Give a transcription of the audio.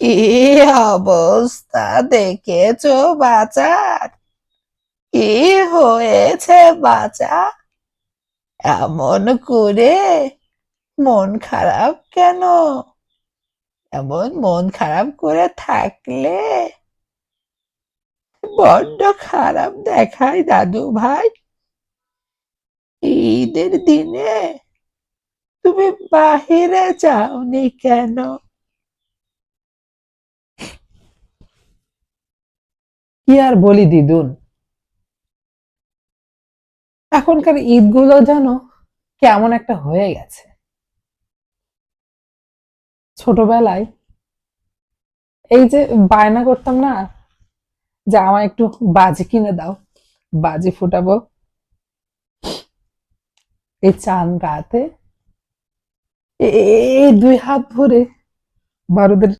কি অবস্থা দেখেছো বাচার? কি হয়েছে বাচা? এমন করে মন খারাপ কেন? এমন মন খারাপ করে থাকলে বড্ড খারাপ দেখায় দাদু ভাই। ঈদের দিনে তুমি বাহিরে যাওনি কেন? কি আর বলি দিদুন, এখনকার ঈদগুলো যেন কেমন একটা হয়ে গেছে। ছোটবেলায় এই যে বায়না করতাম না যে আমায় একটু বাজি কিনে দাও, বাজি ফুটাবো এই চাঁদ রাতে, এই দুই হাত ভরে বারুদের